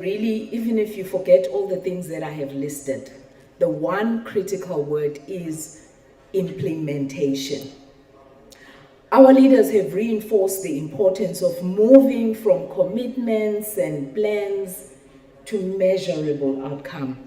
Really, even if you forget all the things that I have listed, the one critical word is implementation. Our leaders have reinforced the importance of moving from commitments and plans to measurable outcome.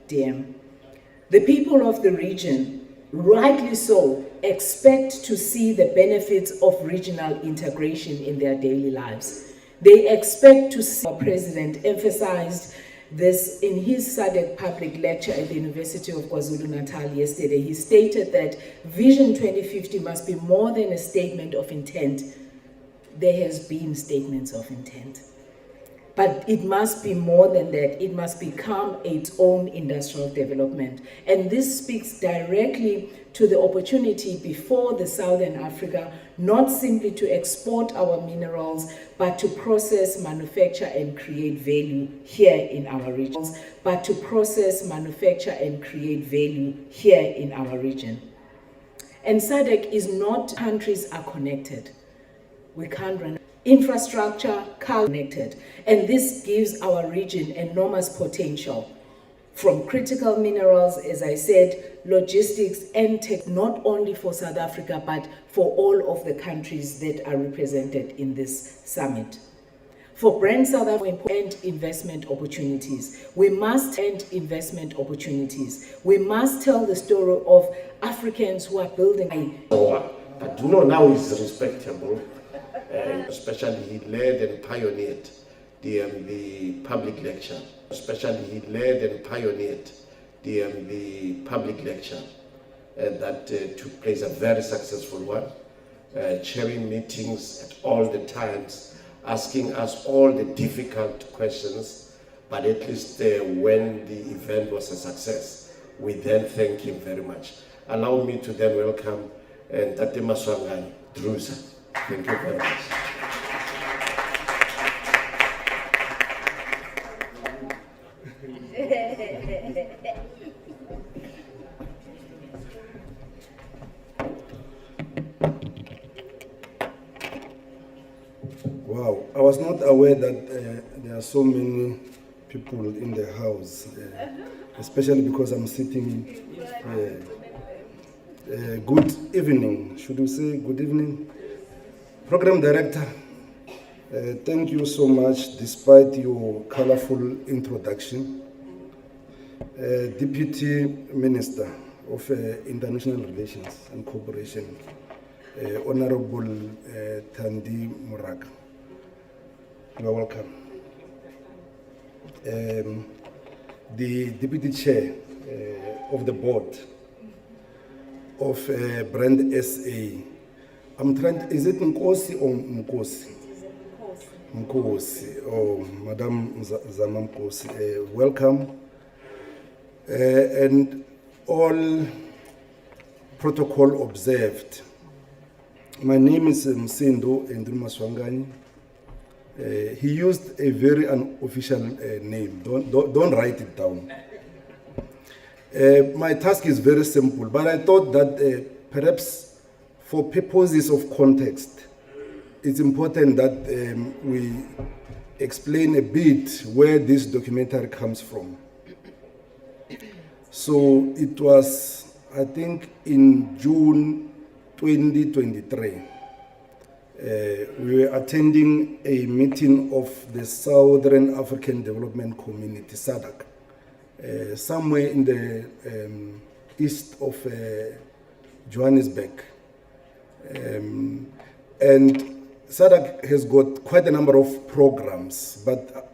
The people of the region, rightly so, expect to see the benefits of regional integration in their daily lives. They expect to see. Our president emphasized this in his Sadc public lecture at the University of KwaZulu-Natal yesterday. He stated that Vision 2050 must be more than a statement of intent. There has been statements of intent. But it must be more than that. It must become its own industrial development. And this speaks directly to the opportunity before the Southern Africa, not simply to export our minerals, but to process, manufacture, and create value here in our regions. But to process, manufacture, and create value here in our region. And Sadc is not, countries are connected. We can't run. Infrastructure, connected, and this gives our region enormous potential from critical minerals, as I said, logistics and tech, not only for South Africa, but for all of the countries that are represented in this summit. For Brand South Africa and investment opportunities, we must end investment opportunities. We must tell the story of Africans who are building. But now is respectable. Especially he led and pioneered the public lecture. The public lecture that took place, a very successful one, chairing meetings at all the times, asking us all the difficult questions, but at least when the event was a success, we then thank him very much. Allow me to then welcome Tate Maswangani Druza. Thank you very much. Wow, I was not aware that there are so many people in the house, especially because I'm sitting. Good evening, should we say good evening? Program Director, thank you so much despite your colorful introduction. Deputy Minister of International Relations and Cooperation, Honorable Thandi Moraka, you are welcome. The Deputy Chair of the Board of Brand SA, I'm trying to, is it Nkosi or Mkosi? Mkosi. Oh, Madam Zama Mkosi. Welcome. And all protocol observed. My name is Msindo Endru Maswangani. He used a very unofficial name. Don't write it down. My task is very simple, but I thought that perhaps for purposes of context, it's important that we explain a bit where this documentary comes from. So it was, I think, in June 2023. We were attending a meeting of the Southern African Development Community, Sadc, somewhere in the east of Johannesburg. And Sadc has got quite a number of programs, but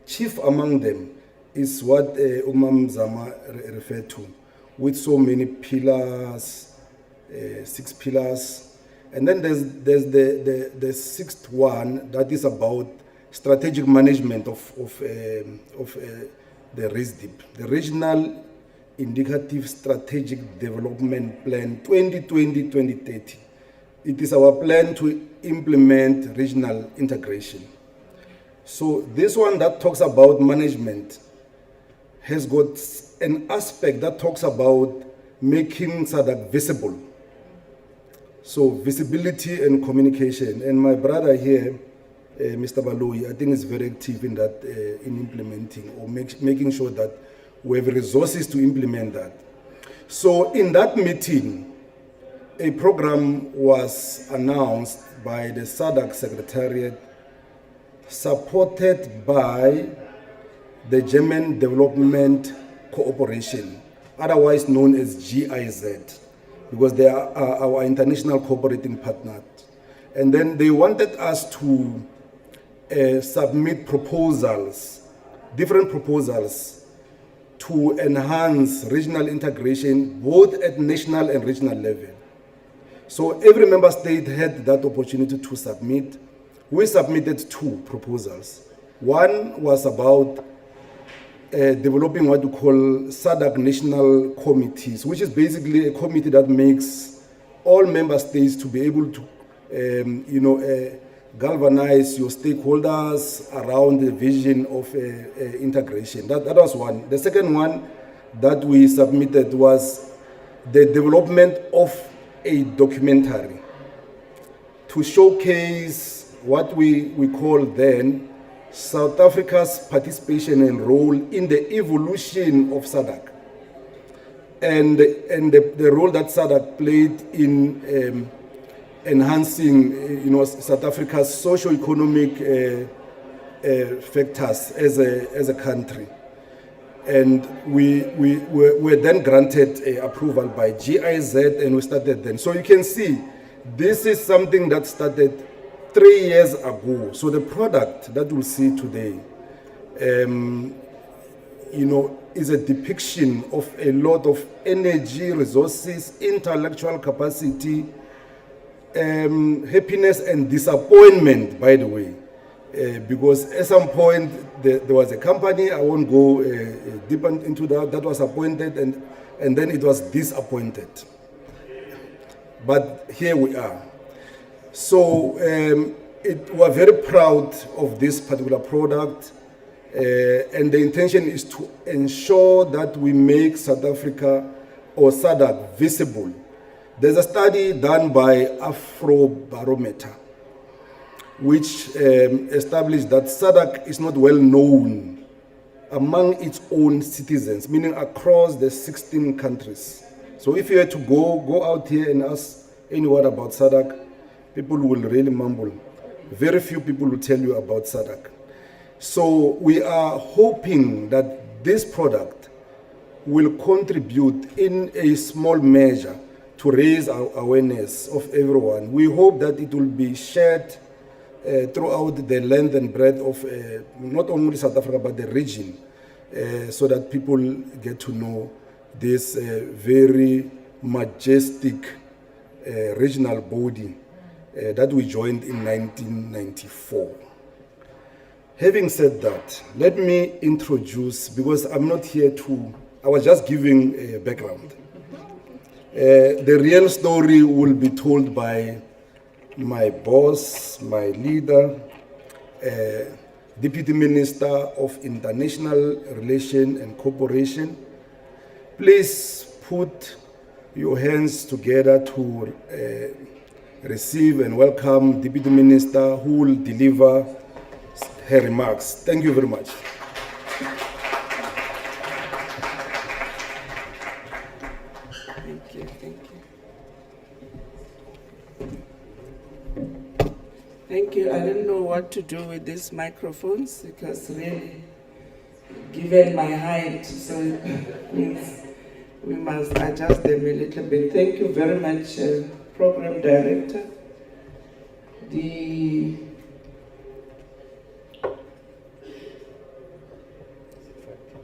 chief among them is what Umam Zama referred to, with so many pillars, 6 pillars. And then there's the sixth one that is about strategic management of the RISDIP, the Regional Indicative Strategic Development Plan 2020-2030. It is our plan to implement regional integration. So this one that talks about management has got an aspect that talks about making Sadc visible. So visibility and communication. And my brother here Mr. Baloyi, I think is very active in that, in implementing or making sure that we have resources to implement that. So in that meeting, a program was announced by the Sadc Secretariat, supported by the German Development Cooperation, otherwise known as GIZ, because they are our international cooperating partner. And then they wanted us to submit proposals, different proposals, to enhance regional integration, both at national and regional level. So every member state had that opportunity to submit. We submitted 2 proposals. One was about developing what we call Sadc national committees, which is basically a committee that makes all member states to be able to, galvanize your stakeholders around the vision of integration. That was one. The second one that we submitted was the development of a documentary to showcase what we call then South Africa's participation and role in the evolution of Sadc, and the role that Sadc played in enhancing, South Africa's socio-economic factors as a country. And we were then granted approval by GIZ, and we started then. So you can see, this is something that started 3 years ago. So the product that we'll see today, is a depiction of a lot of energy, resources, intellectual capacity, happiness and disappointment, by the way. Because at some point there was a company, I won't go deep into that was appointed, and then it was disappointed. But here we are. So we're very proud of this particular product, and the intention is to ensure that we make South Africa or Sadc visible. There's a study done by Afrobarometer which established that Sadc is not well known among its own citizens, meaning across the 16 countries. So if you had to go out here and ask anyone about Sadc, people will really mumble. Very few people will tell you about Sadc. So we are hoping that this product will contribute in a small measure to raise our awareness of everyone. We hope that it will be shared throughout the length and breadth of not only South Africa but the region, so that people get to know this very majestic regional body that we joined in 1994. Having said that, let me introduce, because I'm not here to, I was just giving a background. The real story will be told by my boss, my leader, Deputy Minister of International Relations and Cooperation. Please put your hands together to receive and welcome Deputy Minister who will deliver her remarks. Thank you very much. Thank you. Thank you. I don't know what to do with these microphones because really, given my height, so it means we must adjust them a little bit. Thank you very much, Program Director. The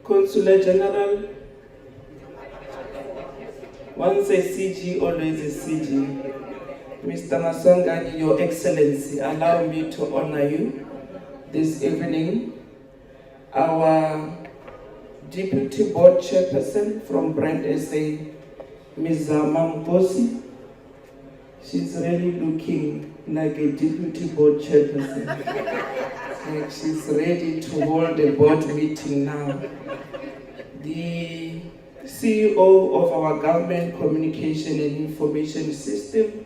Consular General, once a CG, always a CG. Mr. Maswangani, Your Excellency, allow me to honor you this evening. Our Deputy Board Chairperson from Brand SA, Ms. Mamposi, she's really looking like a Deputy Board Chairperson. Like she's ready to hold a board meeting now. The CEO of our Government Communication and Information System,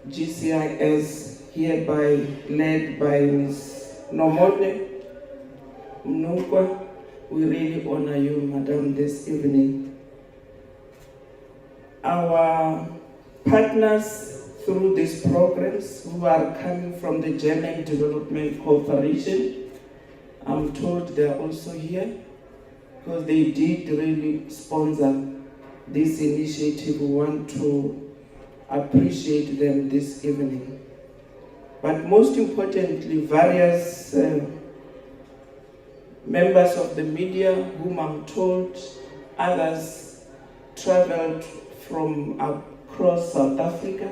GCIS, hereby led by Ms. Nomone Mnukwa. We really honor you, Madam, this evening. Our partners through these programs who are coming from the German Development Corporation, I'm told they are also here because they did really sponsor this initiative. We want to appreciate them this evening. But most importantly, various members of the media whom I'm told others traveled from across South Africa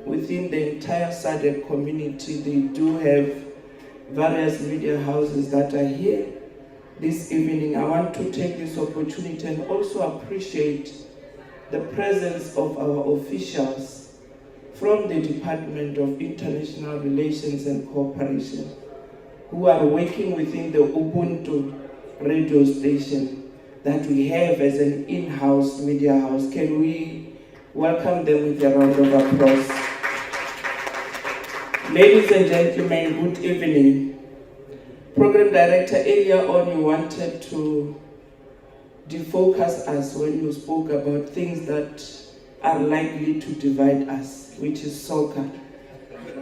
within the entire Sadc community. They do have various media houses that are here this evening. I want to take this opportunity and also appreciate the presence of our officials from the Department of International Relations and Cooperation who are working within the Ubuntu radio station that we have as an in-house media house. Can we welcome them with a round of applause? Ladies and gentlemen, good evening. Program Director, earlier on you wanted to defocus us when you spoke about things that are likely to divide us, which is soccer,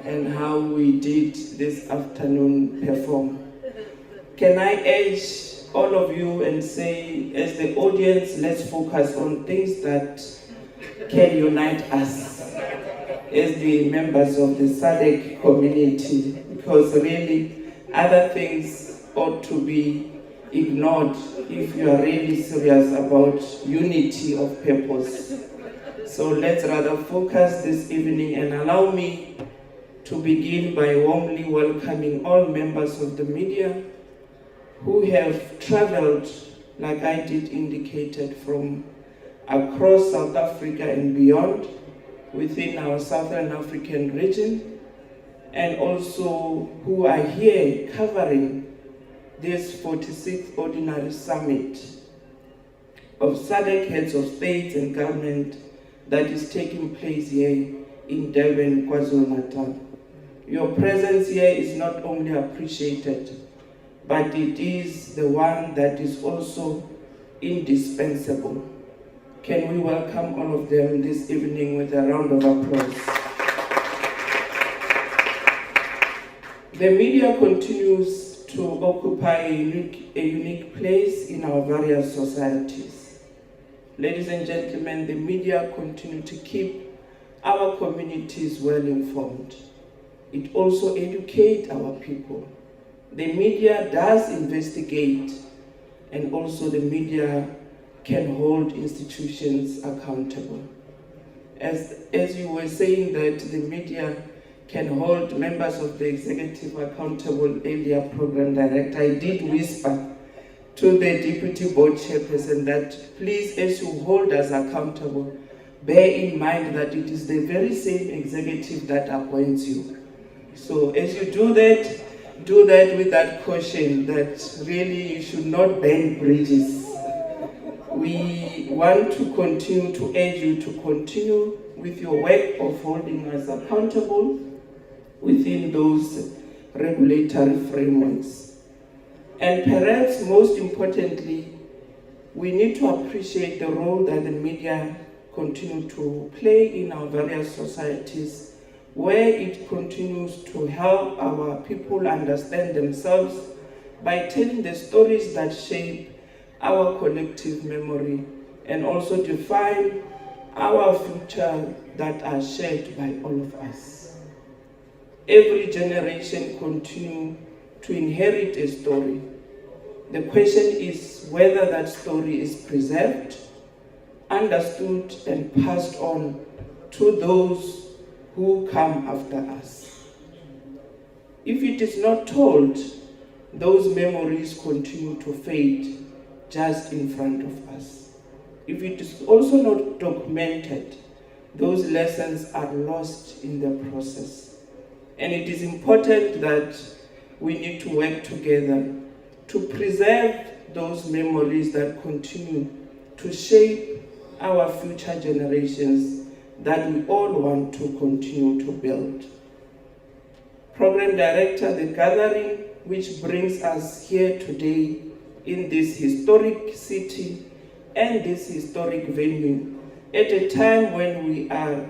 and how we did this afternoon perform. Can I urge all of you and say, as the audience, let's focus on things that can unite us as the members of the Sadc community, because really other things ought to be ignored if you are really serious about unity of purpose. So let's rather focus this evening, and allow me to begin by warmly welcoming all members of the media who have traveled, like I did indicated, from across South Africa and beyond within our Southern African region, and also who are here covering this 46th Ordinary Summit of Sadc Heads of States and Government that is taking place here in Durban, KwaZulu-Natal. Your presence here is not only appreciated, but it is the one that is also indispensable. Can we welcome all of them this evening with a round of applause? The media continues to occupy a unique place in our various societies. Ladies and gentlemen, the media continue to keep our communities well informed. It also educates our people. The media does investigate, and also the media can hold institutions accountable. As you were saying that the media can hold members of the executive accountable, earlier Program Director, I did whisper to the Deputy Board Chairperson that please, as you hold us accountable, bear in mind that it is the very same executive that appoints you. So as you do that with that caution that really you should not burn bridges. We want to continue to urge you to continue with your work of holding us accountable within those regulatory frameworks. And perhaps most importantly, we need to appreciate the role that the media continue to play in our various societies, where it continues to help our people understand themselves by telling the stories that shape our collective memory and also define our future that are shared by all of us. Every generation continues to inherit a story. The question is whether that story is preserved, understood, and passed on to those who come after us. If it is not told, those memories continue to fade just in front of us. If it is also not documented, those lessons are lost in the process. And it is important that we need to work together to preserve those memories that continue to shape our future generations that we all want to continue to build. Program Director, the gathering which brings us here today in this historic city and this historic venue at a time when we are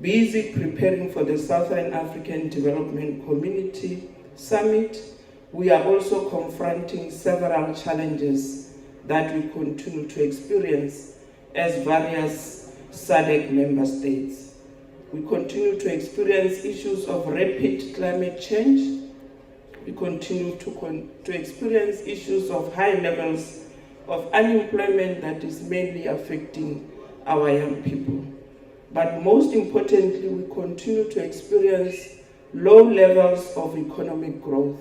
busy preparing for the Southern African Development Community Summit. We are also confronting several challenges that we continue to experience as various SADC member states. We continue to experience issues of rapid climate change. We continue to experience issues of high levels of unemployment that is mainly affecting our young people. But most importantly, we continue to experience low levels of economic growth,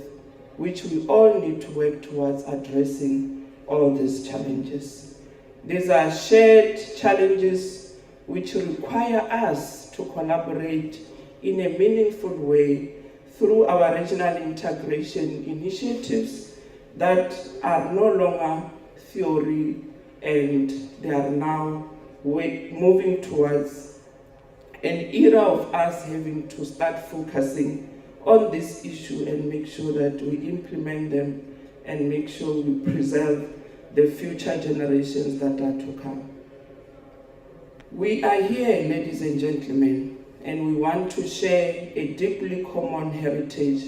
which we all need to work towards addressing all these challenges. These are shared challenges which require us to collaborate in a meaningful way through our regional integration initiatives that are no longer theory, and they are now moving towards an era of us having to start focusing on this issue and make sure that we implement them and make sure we preserve the future generations that are to come. We are here, ladies and gentlemen, and we want to share a deeply common heritage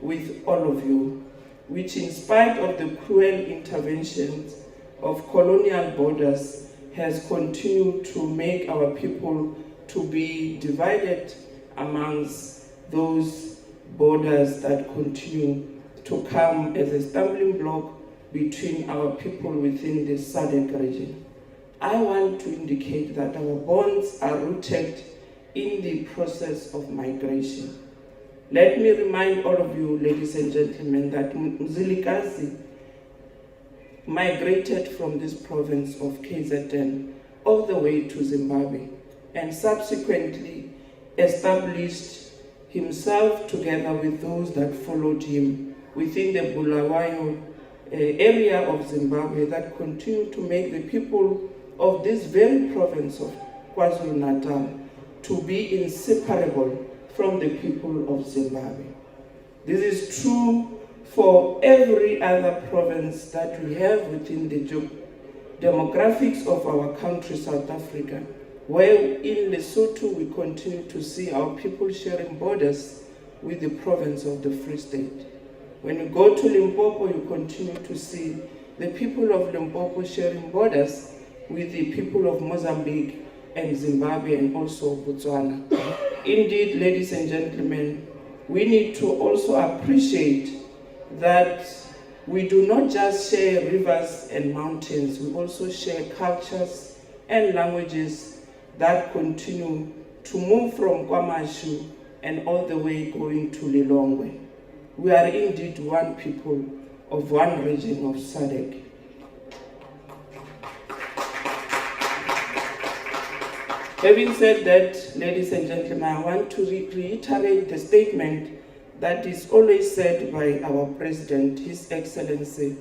with all of you, which in spite of the cruel interventions of colonial borders has continued to make our people to be divided amongst those borders that continue to come as a stumbling block between our people within the Sadc region. I want to indicate that our bonds are rooted in the process of migration. Let me remind all of you, ladies and gentlemen, that Mzilikazi migrated from this province of KZN all the way to Zimbabwe and subsequently established himself together with those that followed him within the Bulawayo area of Zimbabwe that continue to make the people of this very province of KwaZulu-Natal to be inseparable from the people of Zimbabwe. This is true for every other province that we have within the demographics of our country, South Africa, where in Lesotho we continue to see our people sharing borders with the province of the Free State. When you go to Limpopo, you continue to see the people of Limpopo sharing borders with the people of Mozambique and Zimbabwe and also Botswana. Indeed, ladies and gentlemen, we need to also appreciate that we do not just share rivers and mountains, we also share cultures and languages that continue to move from KwaMashu and all the way going to Lilongwe. We are indeed one people of one region of Sadc. Having said that, ladies and gentlemen, I want to reiterate the statement that is always said by our President, His Excellency,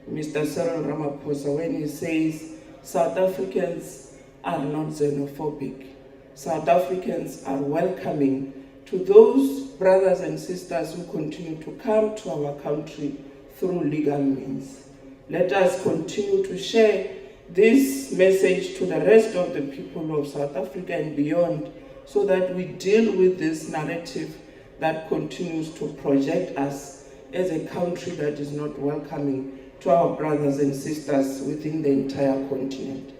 Mr. Cyril Ramaphosa, when he says, South Africans are not xenophobic. South Africans are welcoming to those brothers and sisters who continue to come to our country through legal means. Let us continue to share this message to the rest of the people of South Africa and beyond, so that we deal with this narrative that continues to project us as a country that is not welcoming to our brothers and sisters within the entire continent.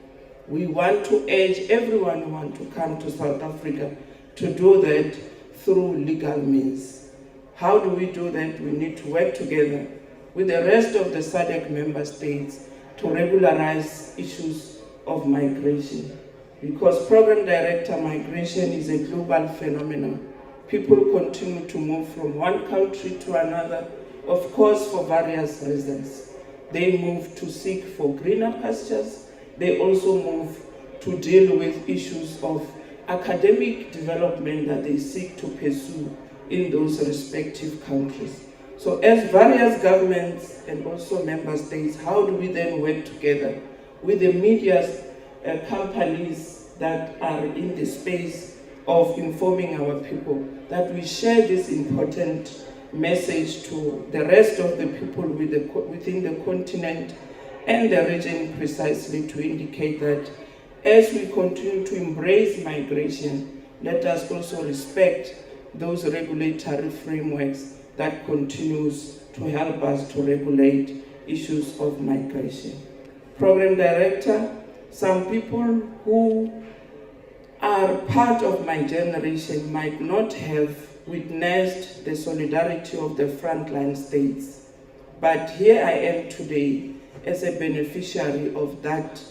We want to urge everyone who wants to come to South Africa to do that through legal means. How do we do that? We need to work together with the rest of the SADC member states to regularize issues of migration. Because Program Director, migration is a global phenomenon. People continue to move from one country to another, of course for various reasons. They move to seek for greener pastures. They also move to deal with issues of academic development that they seek to pursue in those respective countries. So as various governments and also member states, how do we then work together with the media companies that are in the space of informing our people, that we share this important message to the rest of the people within the continent and the region, precisely to indicate that as we continue to embrace migration, let us also respect those regulatory frameworks that continues to help us to regulate issues of migration. Program Director, some people who are part of my generation might not have witnessed the solidarity of the frontline states, but here I am today as a beneficiary of that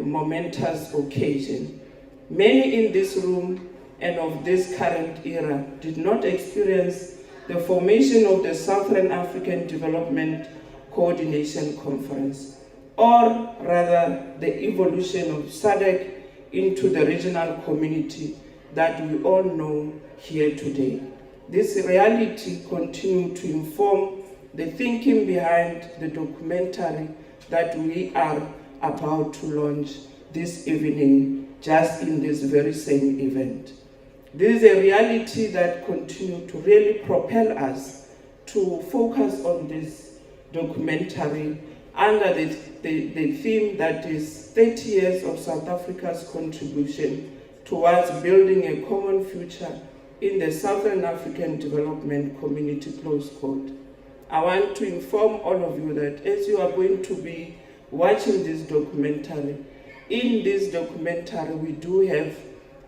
momentous occasion. Many in this room and of this current era did not experience the formation of the Southern African Development Coordination Conference, or rather the evolution of Sadc into the regional community that we all know here today. This reality continues to inform the thinking behind the documentary that we are about to launch this evening, just in this very same event. This is a reality that continues to really propel us to focus on this documentary under the theme that is 30 years of South Africa's contribution towards building a common future in the Southern African Development Community, close quote. I want to inform all of you that as you are going to be watching this documentary, in this documentary we do have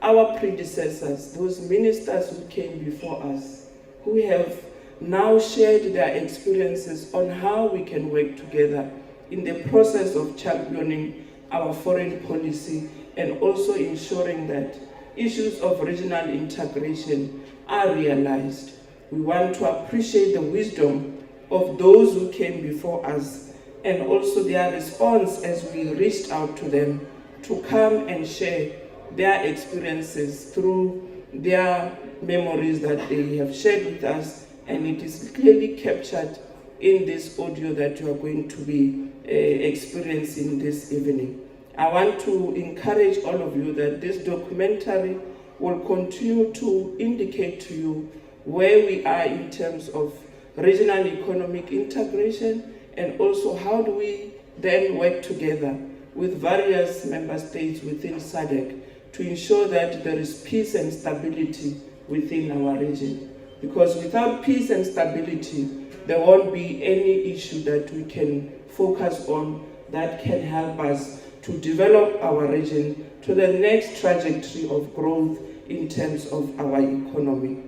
our predecessors, those ministers who came before us, who have now shared their experiences on how we can work together in the process of championing our foreign policy and also ensuring that issues of regional integration are realized. We want to appreciate the wisdom of those who came before us and also their response as we reached out to them to come and share their experiences through their memories that they have shared with us, and it is clearly captured in this audio that you are going to be experiencing this evening. I want to encourage all of you that this documentary will continue to indicate to you where we are in terms of regional economic integration, and also how do we then work together with various member states within Sadc to ensure that there is peace and stability within our region. Because without peace and stability, there won't be any issue that we can focus on that can help us to develop our region to the next trajectory of growth in terms of our economy.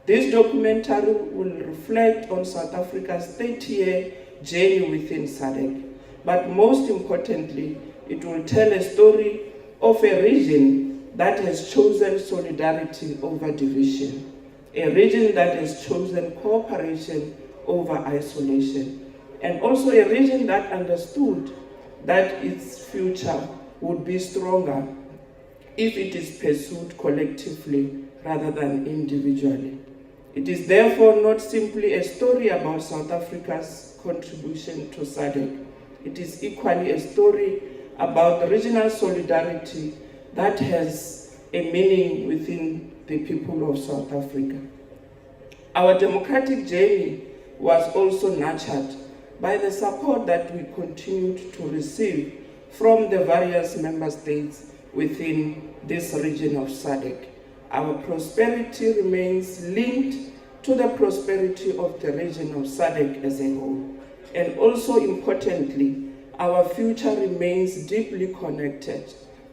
This documentary will reflect on South Africa's 30-year journey within Sadc, but most importantly, it will tell a story of a region that has chosen solidarity over division, a region that has chosen cooperation over isolation, and also a region that understood that its future would be stronger if it is pursued collectively rather than individually. It is therefore not simply a story about South Africa's contribution to Sadc. It is equally a story about regional solidarity that has a meaning within the people of South Africa. Our democratic journey was also nurtured by the support that we continued to receive from the various member states within this region of Sadc. Our prosperity remains linked to the prosperity of the region of Sadc as a whole. And also importantly, our future remains deeply connected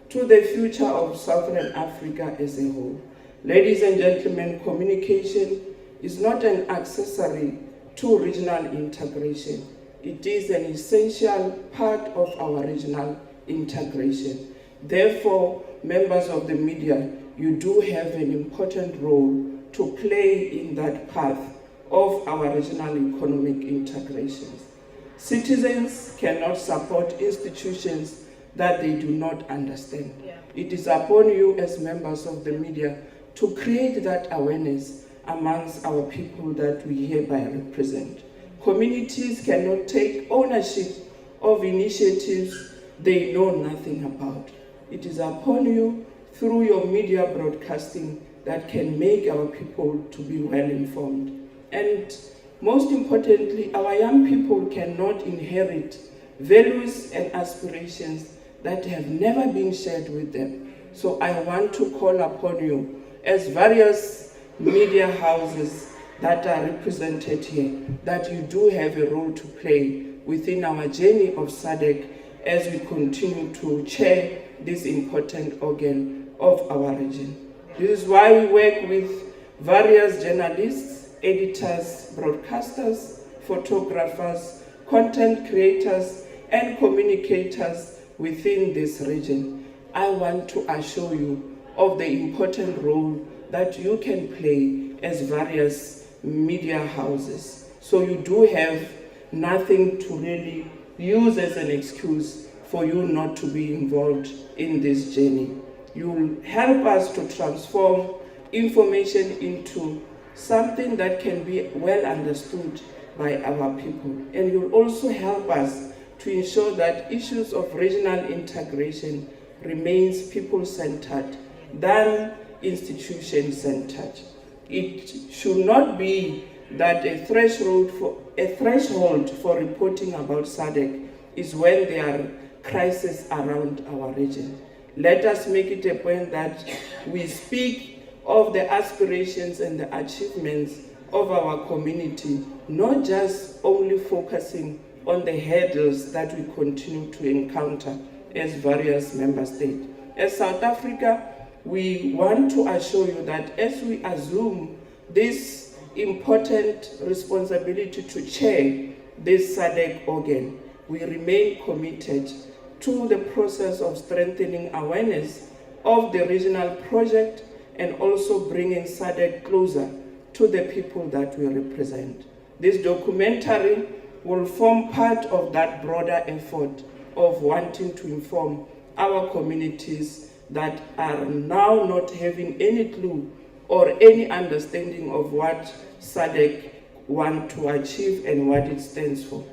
to the future of Southern Africa as a whole. Ladies and gentlemen, communication is not an accessory to regional integration. It is an essential part of our regional integration. Therefore, members of the media, you do have an important role to play in that path of our regional economic integrations. Citizens cannot support institutions that they do not understand. It is upon you as members of the media to create that awareness amongst our people that we hereby represent. Communities cannot take ownership of initiatives they know nothing about. It is upon you, through your media broadcasting that can make our people to be well informed. And most importantly, our young people cannot inherit values and aspirations that have never been shared with them. So I want to call upon you, as various media houses that are represented here, that you do have a role to play within our journey of Sadc as we continue to chair this important organ of our region. This is why we work with various journalists, editors, broadcasters, photographers, content creators, and communicators within this region. I want to assure you of the important role that you can play as various media houses. So you do have nothing to really use as an excuse for you not to be involved in this journey. You'll help us to transform information into something that can be well understood by our people. And you'll also help us to ensure that issues of regional integration remains people-centered than institution-centered. It should not be that a threshold for reporting about Sadc is when there are crises around our region. Let us make it a point that we speak of the aspirations and the achievements of our community, not just only focusing on the hurdles that we continue to encounter as various member states. As South Africa, we want to assure you that as we assume this important responsibility to chair this Sadc organ, we remain committed to the process of strengthening awareness of the regional project and also bringing Sadc closer to the people that we represent. This documentary will form part of that broader effort of wanting to inform our communities that are now not having any clue or any understanding of what Sadc wants to achieve and what it stands for.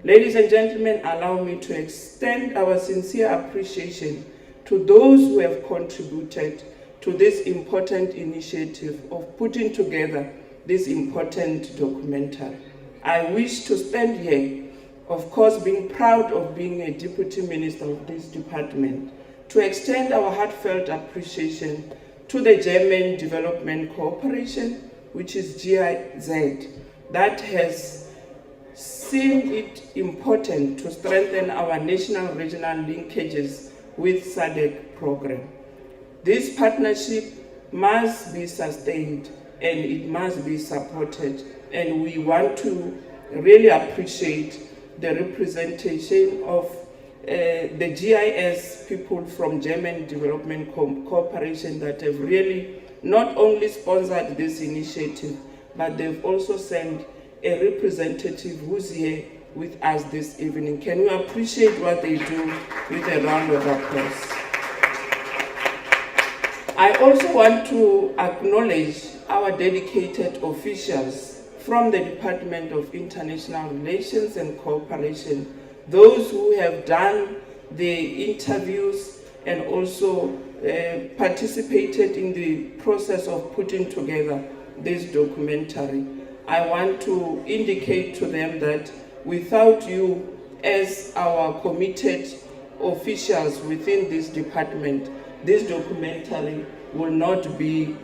Ladies and gentlemen, allow me to extend our sincere appreciation to those who have contributed to this important initiative of putting together this important documentary. I wish to stand here, of course, being proud of being a deputy minister of this department, to extend our heartfelt appreciation to the German Development Cooperation, which is GIZ, that has seen it important to strengthen our national regional linkages with Sadc program. This partnership must be sustained and it must be supported, and we want to really appreciate the representation of the GIS people from German Development Cooperation that have really not only sponsored this initiative, but they've also sent a representative who's here with us this evening. Can we appreciate what they do with a round of applause? I also want to acknowledge our dedicated officials from the Department of International Relations and Cooperation, those who have done the interviews and also participated in the process of putting together this documentary. I want to indicate to them that without you as our committed officials within this department, this documentary will not be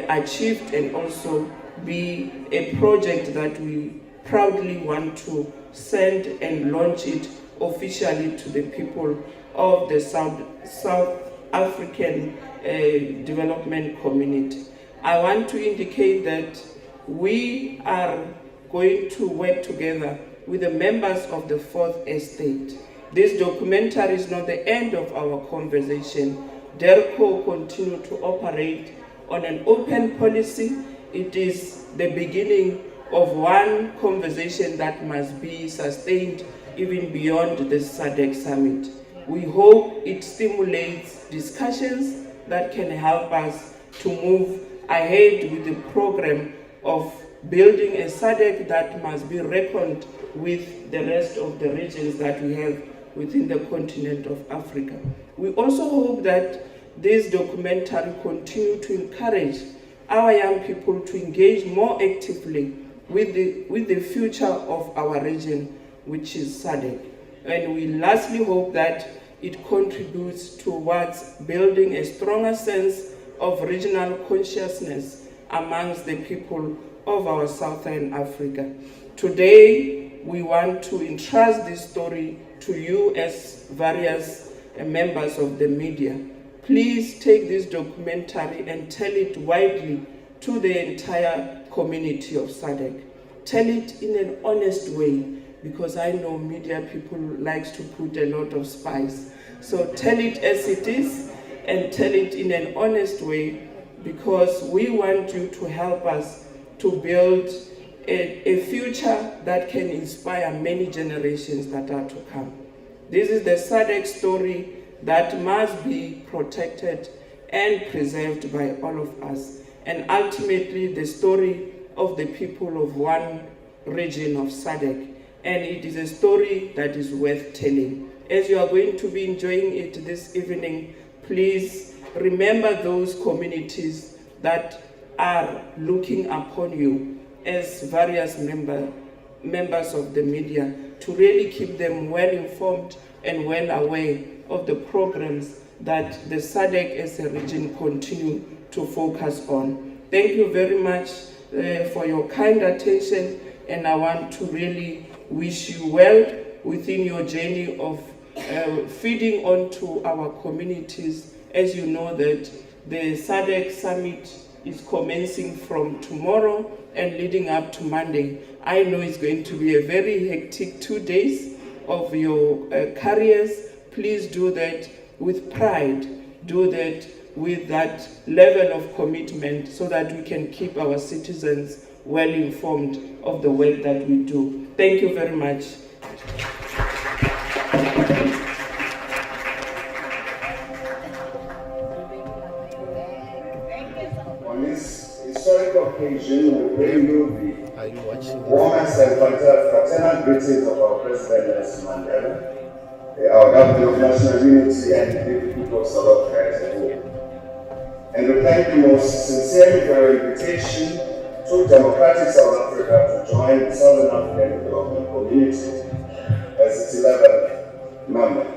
achieved and also be a project that we proudly want to send and launch it officially to the people of the South African development community. I want to indicate that we are going to work together with the members of the Fourth Estate. This documentary is not the end of our conversation. DERCO continue to operate on an open policy. It is the beginning of one conversation that must be sustained even beyond the Sadc summit. We hope it stimulates discussions that can help us to move ahead with the program of building a Sadc that must be reckoned with the rest of the regions that we have within the continent of Africa. We also hope that this documentary continue to encourage our young people to engage more actively with the future of our region, which is Sadc. And we lastly hope that it contributes towards building a stronger sense of regional consciousness amongst the people of our Southern Africa. Today, we want to entrust this story to you as various members of the media. Please take this documentary and tell it widely to the entire community of Sadc. Tell it in an honest way, because I know media people likes to put a lot of spice. So tell it as it is and tell it in an honest way, because we want you to help us to build a future that can inspire many generations that are to come. This is the Sadc story that must be protected and preserved by all of us, and ultimately the story of the people of one region of Sadc. And it is a story that is worth telling. As you are going to be enjoying it this evening, please remember those communities that are looking upon you as various members of the media, to really keep them well informed and well aware of the programs that the Sadc as a region continue to focus on. Thank you very much for your kind attention, and I want to really wish you well within your journey of feeding onto our communities. As you know that the Sadc Summit is commencing from tomorrow and leading up to Monday. I know it's going to be a very hectic 2 days of your careers. Please do that with pride. Do that with that level of commitment, so that we can keep our citizens well informed of the work that we do. Thank you very much. On this historic occasion, we bring you Are you watching the this? warmest and fraternal greetings of our President Nelson Mandela, our Government of National Unity, and the people of South Africa as a whole. And we thank you most sincerely for your invitation to democratic South Africa to join the Southern African Development Community as its 11th member.